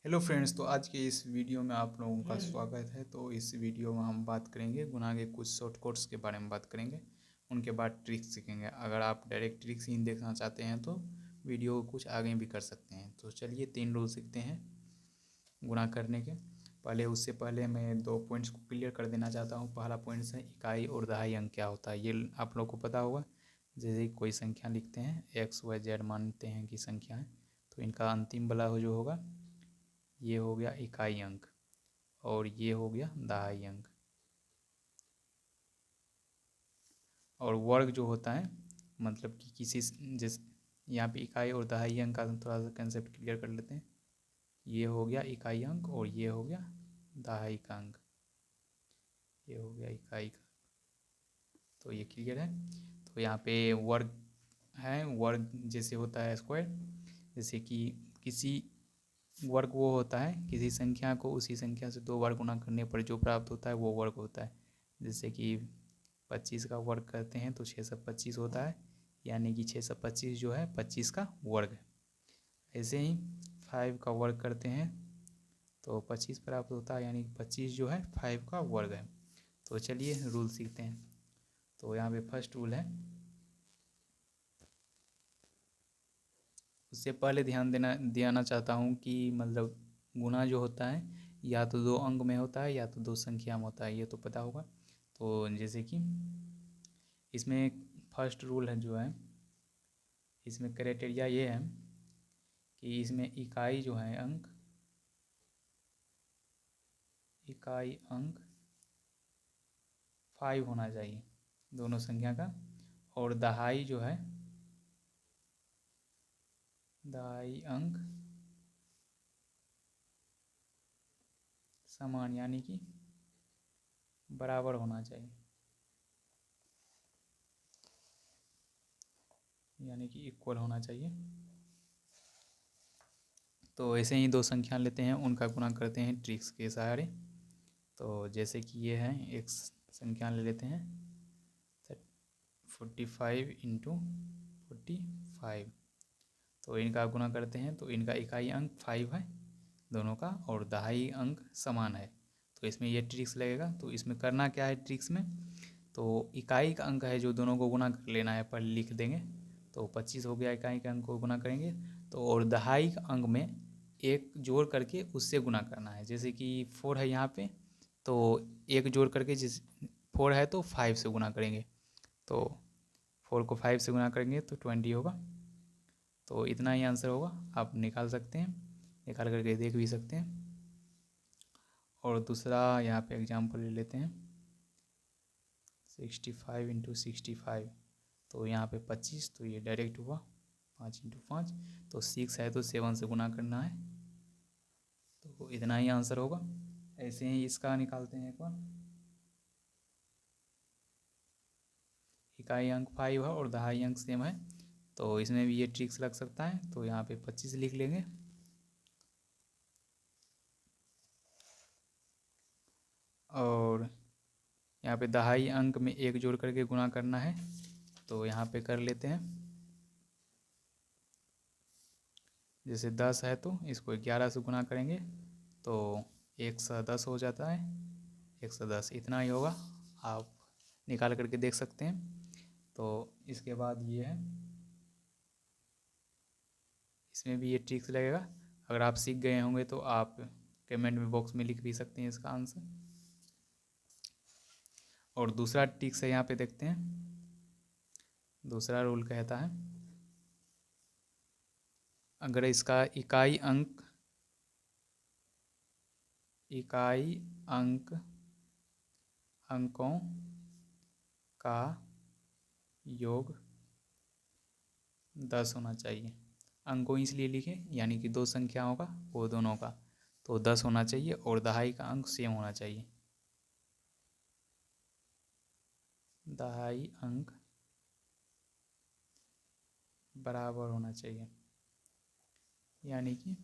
Hello friends, तो आज के इस वीडियो में आप लोगों का स्वागत है। तो इस वीडियो में हम बात करेंगे गुणा के कुछ शॉर्टकट्स के बारे में बात करेंगे। उनके बाद ट्रिक्स सीखेंगे। अगर आप डायरेक्ट ट्रिक्स ही देखना चाहते हैं तो वीडियो को कुछ आगे भी कर सकते हैं। तो चलिए 3 रूल सीखते हैं गुणा करने के। उससे पहले मैं 2 पॉइंट्स को क्लियर कर देना चाहता हूँ। पहला पॉइंट है इकाई और दहाई अंक क्या होता है, ये आप लोग को पता होगा। जैसे कोई संख्या लिखते हैं, एक्स वाई जेड मानते हैं कि संख्या है, तो इनका अंतिम वाला जो होगा ये हो गया इकाई अंक और ये हो गया दहाई अंक। और वर्ग जो होता है मतलब कि किसी जिस यहाँ पे इकाई और दहाई अंक का थोड़ा सा कंसेप्ट क्लियर कर लेते हैं। ये हो गया इकाई अंक और ये हो गया दहाई का अंक, ये हो गया इकाई का। तो ये क्लियर है। तो यहाँ पे वर्ग है, वर्ग जैसे होता है स्क्वायर, जैसे कि किसी वर्ग वो होता है किसी संख्या को उसी संख्या से 2 बार गुणा करने पर जो प्राप्त होता है वो वर्ग होता है। जैसे कि 25 का वर्ग करते हैं तो 625 होता है, यानी कि 625 जो है 25 का वर्ग है। ऐसे ही 5 का वर्ग करते हैं तो 25 प्राप्त होता है, यानी कि 25 जो है 5 का वर्ग है। तो चलिए रूल सीखते हैं। तो यहाँ पे फर्स्ट रूल है, उससे पहले ध्यान देना चाहता हूँ कि मतलब गुणा जो होता है या तो 2 अंक में होता है या तो 2 संख्या में होता है, ये तो पता होगा। तो जैसे कि इसमें फर्स्ट रूल है जो है, इसमें क्राइटेरिया ये है कि इसमें इकाई अंक 5 होना चाहिए दोनों संख्या का, और दहाई जो है दहाई अंक समान यानी कि बराबर होना चाहिए, यानी कि इक्वल होना चाहिए। तो ऐसे ही 2 संख्या लेते हैं, उनका गुणा करते हैं ट्रिक्स के सहारे। तो जैसे कि ये है, एक संख्या ले लेते हैं 45 इंटू 45। तो इनका गुणा करते हैं तो इनका इकाई अंक 5 है दोनों का, और दहाई अंक समान है। तो इसमें ये ट्रिक्स लगेगा। तो इसमें करना क्या है ट्रिक्स में, तो इकाई का अंक है जो दोनों को गुणा कर लेना है, पर लिख देंगे। तो 25 हो गया, इकाई के अंक को गुणा करेंगे। तो और दहाई का अंक में एक जोड़ करके उससे गुणा करना है। जैसे कि 4 है यहाँ पे, तो एक जोड़ करके जिस 4 है तो 5 से गुणा करेंगे। तो 4 को 5 से गुणा करेंगे तो 20 होगा। तो इतना ही आंसर होगा, आप निकाल सकते हैं, निकाल करके देख भी सकते हैं। और दूसरा यहाँ पे एग्जाम्पल ले लेते हैं 65 इंटू 65। तो यहाँ पे 25, तो ये डायरेक्ट हुआ 5 इंटू 5। तो 6 है तो 7 से गुना करना है, तो इतना ही आंसर होगा। ऐसे ही इसका निकालते हैं एक बार। इकाई अंक 5 है और दहाई अंक सेम है, तो इसमें भी ये ट्रिक्स लग सकता है। तो यहाँ पे 25 लिख लेंगे, और यहाँ पे दहाई अंक में एक जोड़ करके गुणा करना है। तो यहाँ पे कर लेते हैं। जैसे 10 है तो इसको 11 से गुणा करेंगे तो 110 हो जाता है। 110 इतना ही होगा, आप निकाल करके देख सकते हैं। तो इसके बाद ये है, इसमें भी ये ट्रिक्स लगेगा। अगर आप सीख गए होंगे तो आप कमेंट में बॉक्स में लिख भी सकते हैं इसका आंसर। और दूसरा ट्रिक्स है, यहाँ पे देखते हैं। दूसरा रूल कहता है, अगर इसका इकाई अंक अंकों का योग 10 होना चाहिए। अंकों इसलिए लिखे यानी कि 2 संख्याओं का वो दोनों का, तो 10 होना चाहिए, और दहाई का अंक सेम होना चाहिए। दहाई अंक बराबर होना चाहिए, यानी कि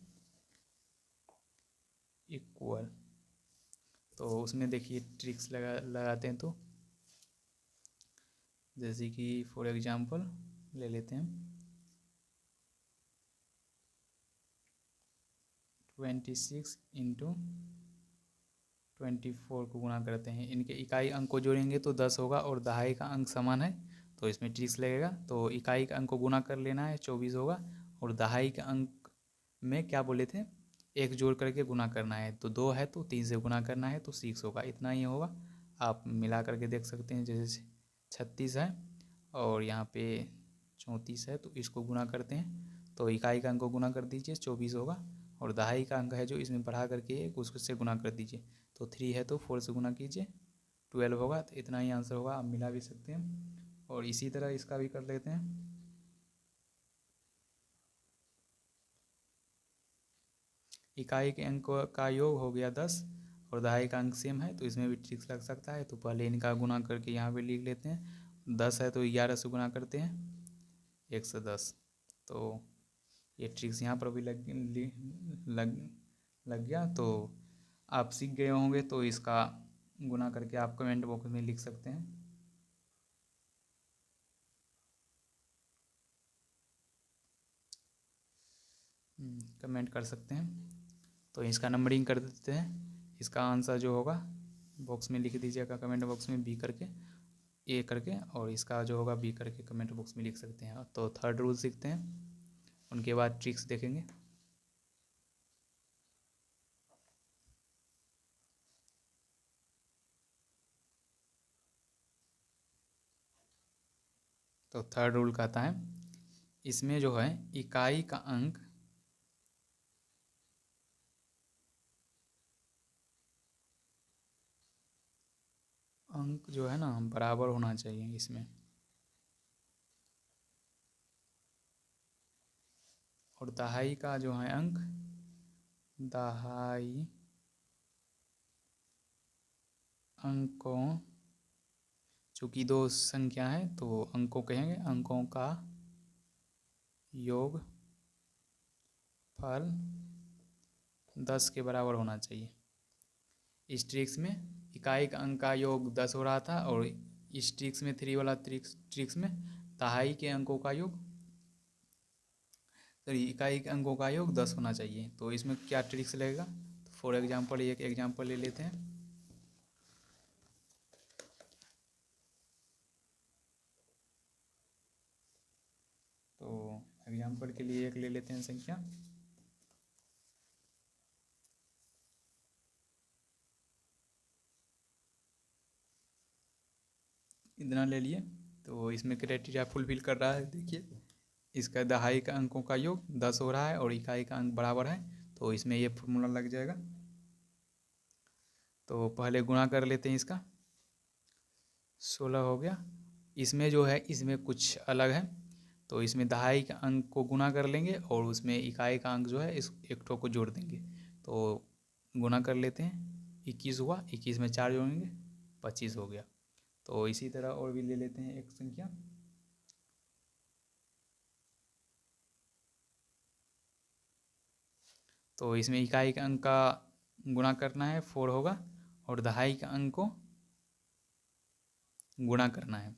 इक्वल। तो उसमें देखिए ट्रिक्स लगाते हैं। तो जैसे कि फॉर एग्जांपल ले लेते हैं 26 इंटू 24 को गुना करते हैं। इनके इकाई अंक को जोड़ेंगे तो 10 होगा और दहाई का अंक समान है तो इसमें ट्रिक्स लगेगा। तो इकाई का अंक को गुना कर लेना है, 24 होगा, और दहाई के अंक में क्या बोले थे, एक जोड़ करके गुना करना है। तो 2 है तो 3 से गुना करना है तो 6 होगा, इतना ही होगा। आप मिला करके देख सकते हैं, जैसे 36 है और यहाँ पे 34 है तो इसको गुना करते हैं तो इकाई का अंक को गुना कर दीजिए, 24 होगा, और दहाई का अंक है जो इसमें बढ़ा करके एक उससे गुना कर दीजिए। तो 3 है तो 4 से गुना कीजिए, 12 होगा। तो इतना ही आंसर होगा। आप मिला भी सकते हैं और इसी तरह इसका भी कर लेते हैं। इकाई के अंक का योग हो गया 10 और दहाई का अंक सेम है तो इसमें भी ट्रिक्स लग सकता है। तो पहले इनका गुना करके यहाँ पे लिख लेते हैं। 10 है तो 11 से गुना करते हैं, 110। तो ये ट्रिक्स यहाँ पर भी लग लग गया। तो आप सीख गए होंगे तो इसका गुना करके आप कमेंट बॉक्स में लिख सकते हैं। कमेंट कर सकते हैं। तो इसका नंबरिंग कर देते हैं। इसका आंसर जो होगा बॉक्स में लिख दीजिएगा, कमेंट बॉक्स में बी करके, ए करके, और इसका जो होगा बी करके कमेंट बॉक्स में लिख सकते हैं। तो थर्ड रूल सीखते हैं, उनके बाद ट्रिक्स देखेंगे। तो थर्ड रूल कहता है, इसमें जो है इकाई का अंक जो है ना बराबर होना चाहिए इसमें, और दहाई का जो है अंक, दहाई अंकों, चूँकि दो संख्या है तो अंकों कहेंगे, अंकों का योग फल 10 के बराबर होना चाहिए। इस ट्रिक्स में इकाई का अंक का योग 10 हो रहा था और इस ट्रिक्स में 3 वाला ट्रिक्स में दहाई के अंकों का योग, तो इकाई के अंकों का योग 10 होना चाहिए। तो इसमें क्या ट्रिक्स लगेगा, तो फॉर एग्जांपल एक एग्जांपल ले लेते हैं। तो एग्जांपल के लिए एक ले लेते हैं संख्या, इतना ले लिए। तो इसमें क्राइटेरिया फुलफिल कर रहा है, देखिए इसका दहाई का अंकों का योग 10 हो रहा है और इकाई का अंक बराबर है, तो इसमें ये फॉर्मूला लग जाएगा। तो पहले गुणा कर लेते हैं, इसका 16 हो गया। इसमें जो है इसमें कुछ अलग है, तो इसमें दहाई के अंक को गुना कर लेंगे और उसमें इकाई का अंक जो है इस एक ठो को जोड़ देंगे। तो गुना कर लेते हैं, 21 हुआ, 21 में 4 जोड़ेंगे, 25 हो गया। तो इसी तरह और भी ले लेते हैं एक संख्या, तो इसमें इकाई के अंक का गुणा करना है, 4 होगा, और दहाई के अंक को गुणा करना है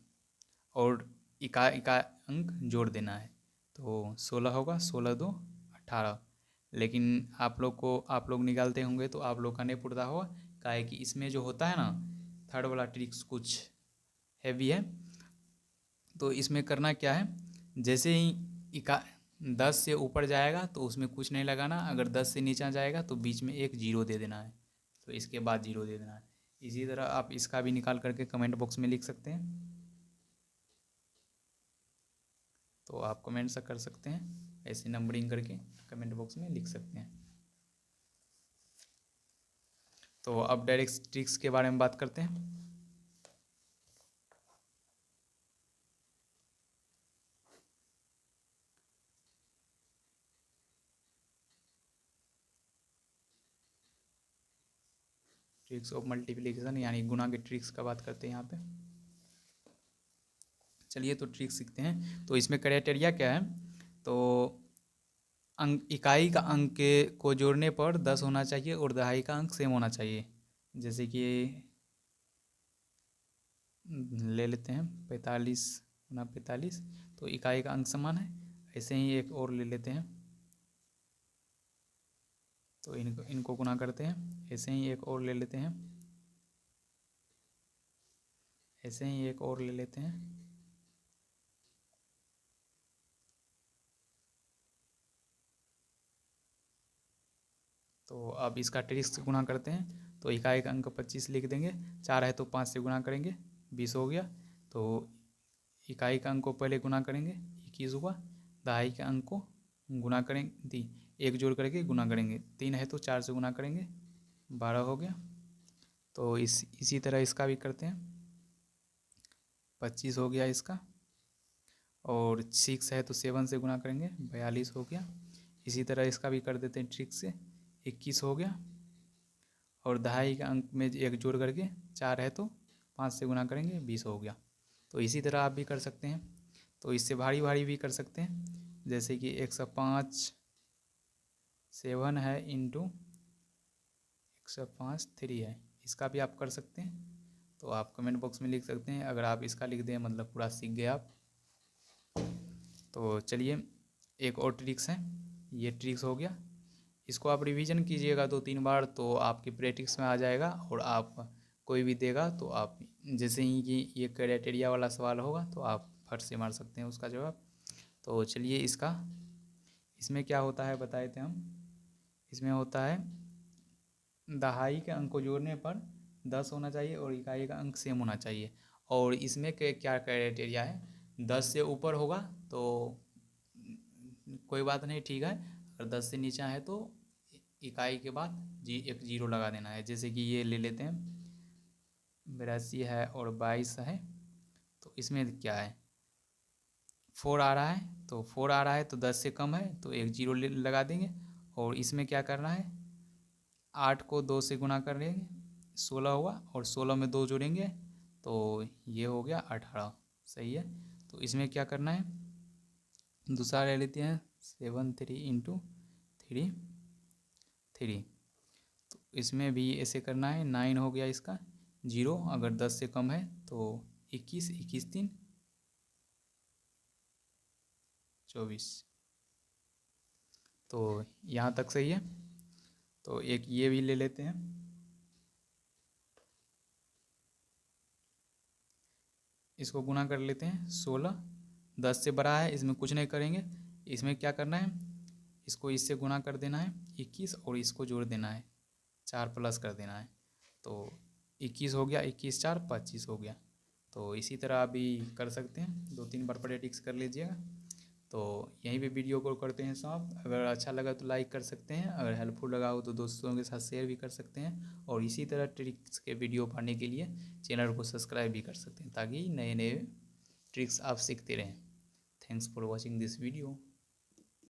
और इका अंक जोड़ देना है। तो 16 होगा, 16 दो 18। लेकिन आप लोग निकालते होंगे तो आप लोग का नहीं पुरता होगा, काहे कि इसमें जो होता है ना थर्ड वाला ट्रिक्स कुछ हैवी है। तो इसमें करना क्या है, जैसे ही इका 10 से ऊपर जाएगा तो उसमें कुछ नहीं लगाना, अगर 10 से नीचे जाएगा तो बीच में एक जीरो दे देना है, तो इसके बाद जीरो दे देना है। इसी तरह आप इसका भी निकाल करके कमेंट बॉक्स में लिख सकते हैं। तो आप कमेंट सा कर सकते हैं, ऐसे नंबरिंग करके कमेंट बॉक्स में लिख सकते हैं। तो अब डायरेक्ट ट्रिक्स के बारे में बात करते हैं। ट्रिक्स ऑफ मल्टीप्लिकेशन यानी गुना के ट्रिक्स का बात करते हैं यहाँ पे। चलिए तो ट्रिक्स सीखते हैं। तो इसमें क्राइटेरिया क्या है, तो अंक, इकाई का अंक को जोड़ने पर 10 होना चाहिए और दहाई का अंक सेम होना चाहिए। जैसे कि ले लेते हैं 45 गुना 45, तो इकाई का अंक समान है। ऐसे ही एक और ले लेते हैं, तो इनको गुना करते हैं। ऐसे ही एक और ले लेते हैं, ऐसे ही एक और ले लेते हैं। तो अब इसका ट्रिक्स से गुना करते हैं। तो इकाई का अंक 25 लिख देंगे, 4 है तो 5 से गुना करेंगे, 20 हो गया। तो इकाई का अंक को पहले गुना करेंगे, 21 हुआ। दहाई के अंक को गुना करेंगे, एक जोड़ करके गुना करेंगे, 3 है तो 4 से गुना करेंगे, 12 हो गया। तो इसी तरह इसका भी करते हैं, 25 हो गया इसका। और 6 है तो 7 से गुना करेंगे, 42 हो गया। इसी तरह इसका भी कर देते हैं ट्रिक से, 21 हो गया। और दहाई के अंक में एक जोड़ करके 4 है तो 5 से गुना करेंगे, 20 हो गया। तो इसी तरह आप भी कर सकते हैं। तो इससे भारी भारी भी कर सकते हैं, जैसे कि 105 7 है इंटू 105 3 है, इसका भी आप कर सकते हैं। तो आप कमेंट बॉक्स में लिख सकते हैं, अगर आप इसका लिख दें मतलब पूरा सीख गए आप। तो चलिए एक और ट्रिक्स है, ये ट्रिक्स हो गया। इसको आप रिवीजन कीजिएगा 2-3 बार तो आपकी प्रैक्टिस में आ जाएगा। और आप कोई भी देगा तो आप जैसे ही कि ये क्राइटेरिया वाला सवाल होगा तो आप फट से मार सकते हैं उसका जवाब। तो चलिए इसमें क्या होता है बताए थे हम। इसमें होता है दहाई के अंक को जोड़ने पर 10 होना चाहिए और इकाई का अंक सेम होना चाहिए। और इसमें क्या क्राइटेरिया है, 10 से ऊपर होगा तो कोई बात नहीं, ठीक है। और 10 से नीचे है तो इकाई के बाद एक जीरो लगा देना है। जैसे कि ये ले लेते हैं, 82 है और 22 है। तो इसमें क्या है, 4 आ रहा है, तो 4 आ रहा है तो 10 से कम है तो एक जीरो लगा देंगे। और इसमें क्या करना है, 8 को 2 से गुना कर देंगे, 16 हुआ। और 16 में 2 जोड़ेंगे तो ये हो गया 18, सही है। तो इसमें क्या करना है, दूसरा ले लेते हैं, 7 3 इंटू 3 3। तो इसमें भी ऐसे करना है, 9 हो गया इसका, जीरो अगर 10 से कम है तो 21, 21 3 24। तो यहाँ तक सही है। तो एक ये भी ले लेते हैं, इसको गुना कर लेते हैं, 16 10 से बड़ा है, इसमें कुछ नहीं करेंगे। इसमें क्या करना है, इसको इससे गुना कर देना है 21 और इसको जोड़ देना है, 4 प्लस कर देना है। तो 21 हो गया, 21 4 25 हो गया। तो इसी तरह अभी कर सकते हैं, 2-3 बार प्रैक्टिस कर लीजिएगा। तो यहीं पे वीडियो को करते हैं समाप्त। अगर अच्छा लगा तो लाइक कर सकते हैं, अगर हेल्पफुल लगा हो तो दोस्तों के साथ शेयर भी कर सकते हैं। और इसी तरह ट्रिक्स के वीडियो पाने के लिए चैनल को सब्सक्राइब भी कर सकते हैं, ताकि नए नए ट्रिक्स आप सीखते रहें। Thanks for watching this video.